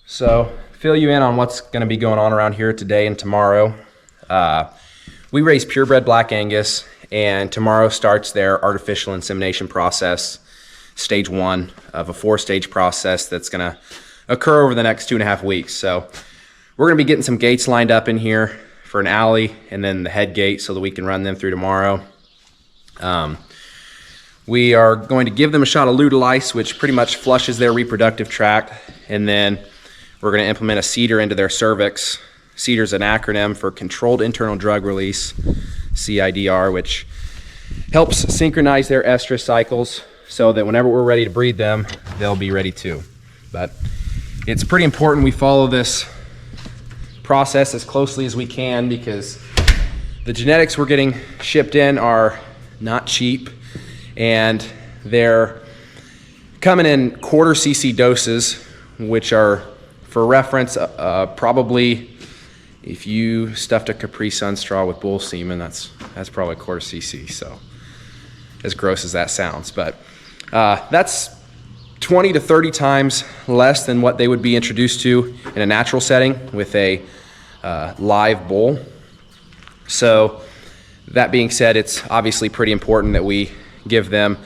So, fill you in on what's going to be going on around here today and tomorrow. We raise purebred Black Angus, and tomorrow starts their artificial insemination process, stage 1 of a 4-stage process that's going to occur over the next 2.5 weeks. So, we're going to be getting some gates lined up in here for an alley and then the head gate so that we can run them through tomorrow. We are going to give them a shot of Lutalice, which pretty much flushes their reproductive tract, and then we're going to implement a CIDR into their cervix. CIDR is an acronym for Controlled Internal Drug Release, CIDR, which helps synchronize their estrus cycles so that whenever we're ready to breed them, they'll be ready too. But it's pretty important we follow this process as closely as we can because the genetics we're getting shipped in are not cheap, and they're coming in 1/4 cc doses, which are, for reference, probably if you stuffed a Capri Sun straw with bull semen, that's probably 1/4 cc. So as gross as that sounds, but that's 20 to 30 times less than what they would be introduced to in a natural setting with a live bull. So that being said, it's obviously pretty important that we give them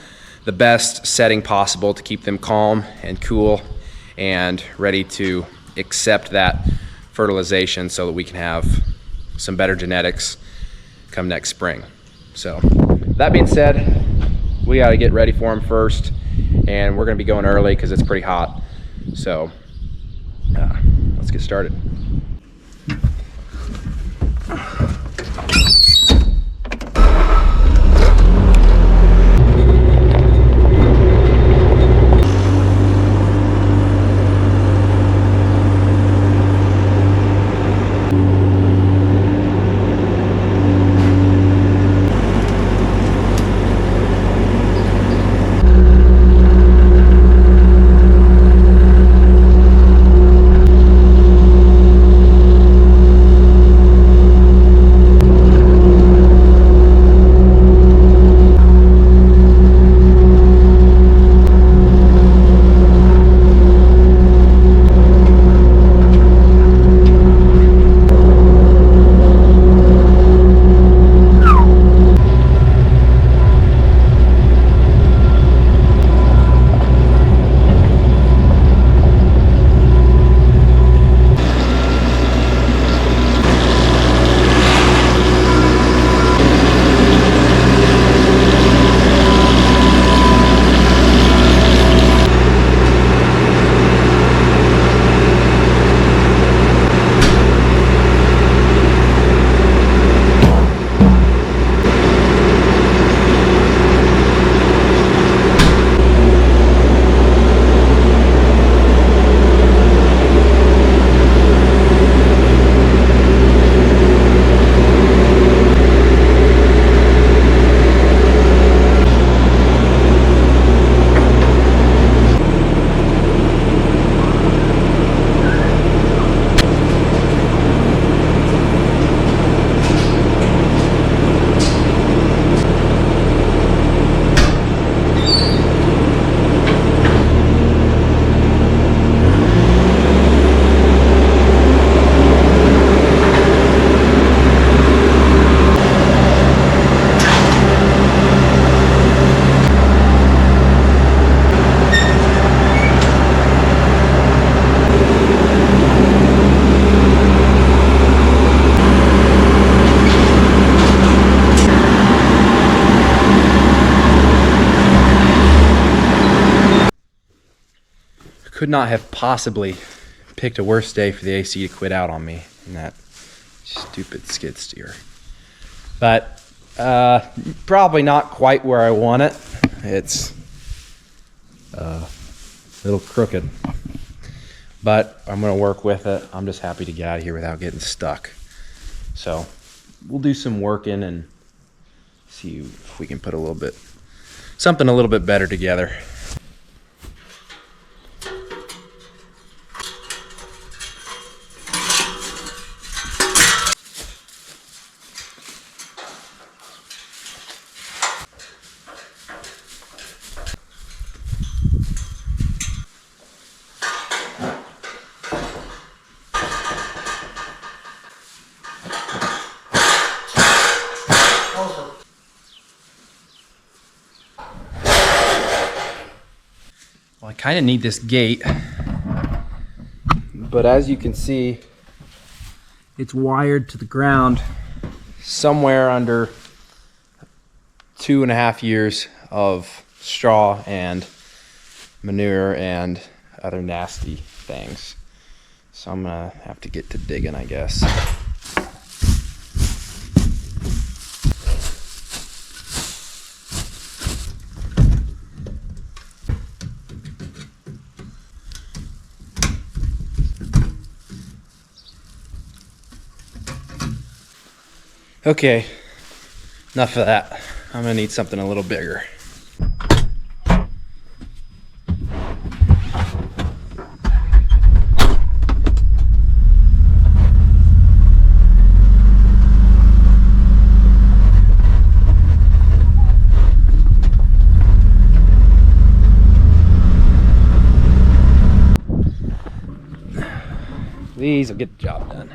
the best setting possible to keep them calm and cool and ready to accept that fertilization so that we can have some better genetics come next spring. So that being said, we got to get ready for them first, and we're going to be going early because it's pretty hot. So let's get started. Could not have possibly picked a worse day for the AC to quit out on me in that stupid skid steer. But probably not quite where I want it. It's a little crooked, but I'm gonna work with it. I'm just happy to get out of here without getting stuck. So we'll do some working and see if we can put something a little bit better together. kind of need this gate, but as you can see, it's wired to the ground somewhere under 2.5 years of straw and manure and other nasty things. So I'm gonna have to get to digging, I guess. Okay, enough of that. I'm gonna need something a little bigger. These will get the job done.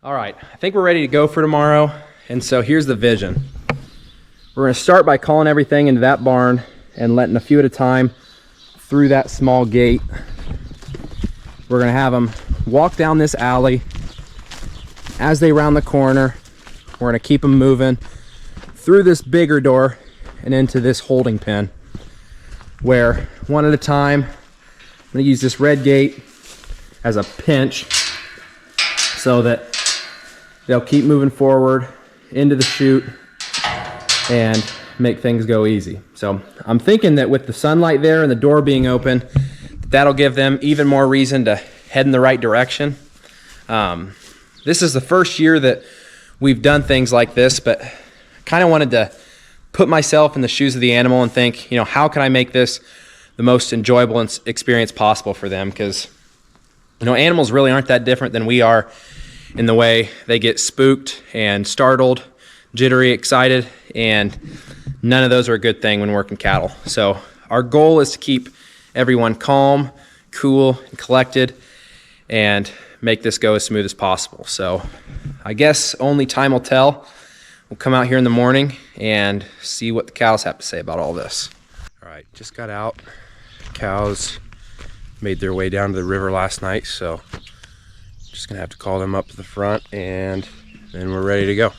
All right, I think we're ready to go for tomorrow. And so here's the vision. We're gonna start by calling everything into that barn and letting a few at a time through that small gate. We're gonna have them walk down this alley. As they round the corner, we're gonna keep them moving through this bigger door and into this holding pen, where one at a time, I'm gonna use this red gate as a pinch so that they'll keep moving forward into the chute and make things go easy. So I'm thinking that with the sunlight there and the door being open, that'll give them even more reason to head in the right direction. This is the first year that we've done things like this, but kind of wanted to put myself in the shoes of the animal and think, you know, how can I make this the most enjoyable experience possible for them? Because, you know, animals really aren't that different than we are in the way they get spooked and startled, jittery, excited, and none of those are a good thing when working cattle. So our goal is to keep everyone calm, cool, and collected, and make this go as smooth as possible. So I guess only time will tell. We'll come out here in the morning and see what the cows have to say about all this. All right, just got out. Cows made their way down to the river last night, so just gonna have to call them up to the front and then we're ready to go.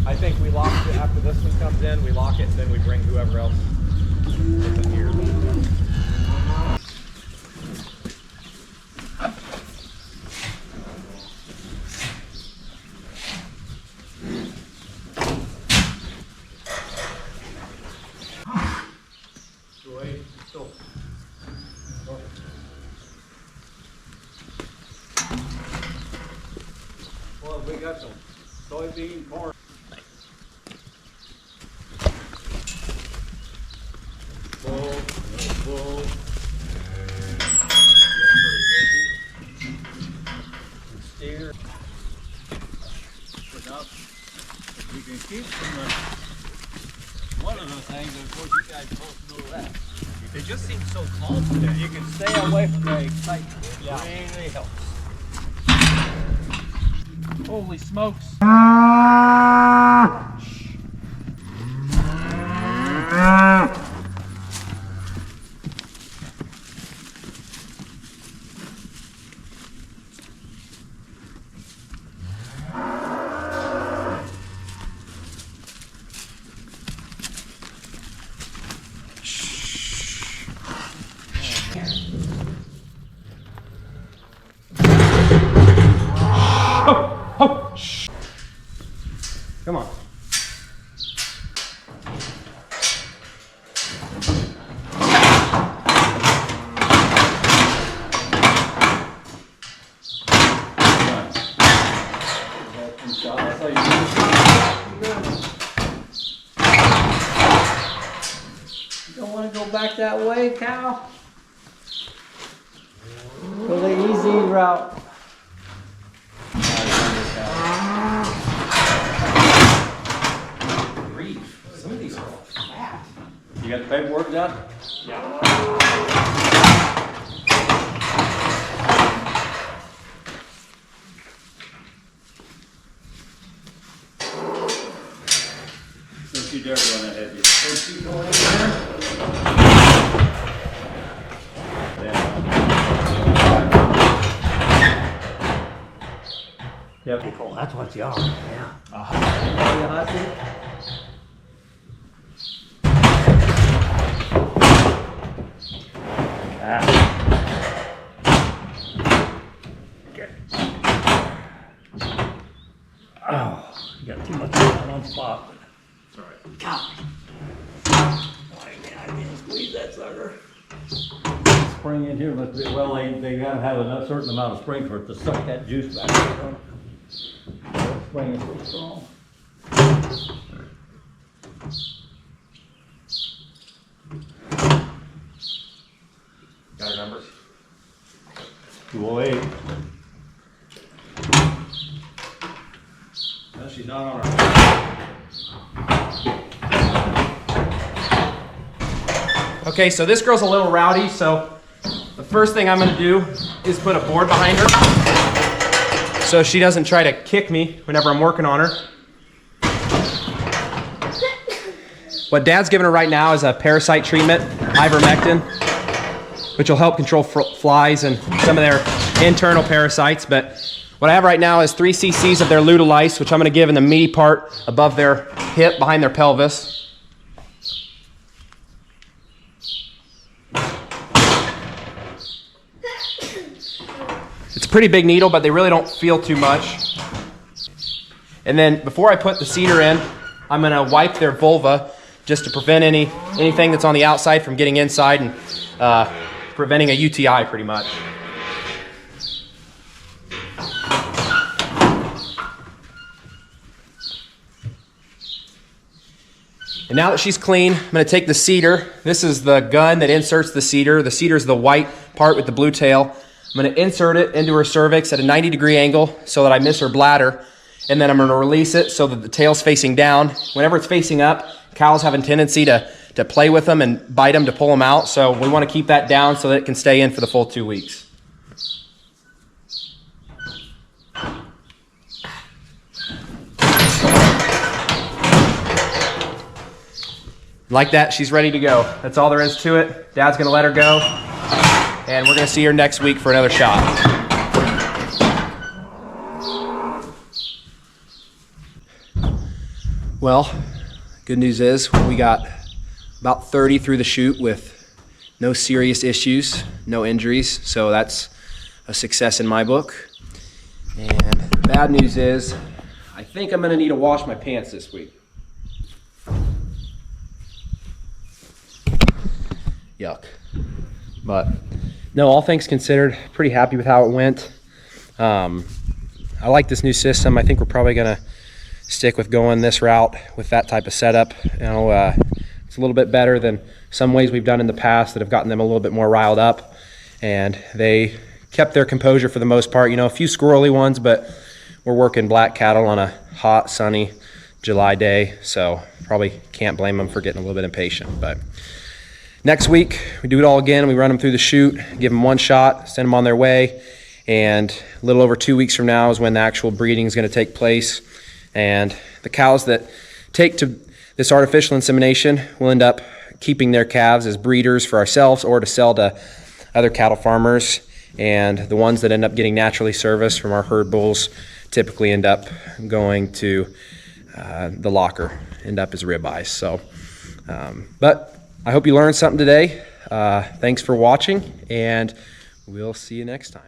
I think we lock it after this one comes in, we lock it, and then we bring whoever else is in here. Well, we got some soybean corn. Bull. Steer. You can keep them. One of the things, of course, you guys both know that. They just seem so calm today. You can stay away from the excitement. Yeah. It really helps. Holy smokes. Come on. You don't want to go back that way, cow? Go the easy route. Some of these are flat. You got the paperwork done? Don't you dare run ahead of you. Don't you go in there. Yep. Oh, that's what you are, yeah. Oh, you happy? Oh, you got too much on one spot. It's all right. God. I didn't squeeze that sucker. Spring in here must be, well, they gotta have a certain amount of spring for it to suck that juice back. That spring is so strong. Got her numbers? 208. No, she's not on her. Okay, so this girl's a little rowdy, so the first thing I'm gonna do is put a board behind her so she doesn't try to kick me whenever I'm working on her. What Dad's giving her right now is a parasite treatment, ivermectin, which will help control flies and some of their internal parasites. But what I have right now is 3 cc's of their Lutalice, which I'm gonna give in the meaty part above their hip, behind their pelvis. It's a pretty big needle, but they really don't feel too much. And then before I put the cedar in, I'm gonna wipe their vulva just to prevent anything that's on the outside from getting inside and preventing a UTI pretty much. And now that she's clean, I'm gonna take the cedar. This is the gun that inserts the cedar. The cedar is the white part with the blue tail. I'm gonna insert it into her cervix at a 90-degree angle so that I miss her bladder. And then I'm gonna release it so that the tail's facing down. Whenever it's facing up, cows have a tendency to play with them and bite them to pull them out. So we wanna keep that down so that it can stay in for the full 2 weeks. Like that, she's ready to go. That's all there is to it. Dad's gonna let her go. And we're gonna see her next week for another shot. Well, good news is we got about 30 through the shoot with no serious issues, no injuries. So that's a success in my book. And the bad news is I think I'm gonna need to wash my pants this week. Yuck. But no, all things considered, pretty happy with how it went. I like this new system. I think we're probably gonna stick with going this route with that type of setup. You know, it's a little bit better than some ways we've done in the past that have gotten them a little bit more riled up, and they kept their composure for the most part. You know, a few squirrely ones, but we're working black cattle on a hot, sunny July day, so probably can't blame them for getting a little bit impatient. But next week, we do it all again. We run them through the chute, give them one shot, send them on their way. And a little over 2 weeks from now is when the actual breeding is going to take place. And the cows that take to this artificial insemination will end up keeping their calves as breeders for ourselves or to sell to other cattle farmers. And the ones that end up getting naturally serviced from our herd bulls typically end up going to the locker, end up as ribeyes. So, but I hope you learned something today. Thanks for watching, and we'll see you next time.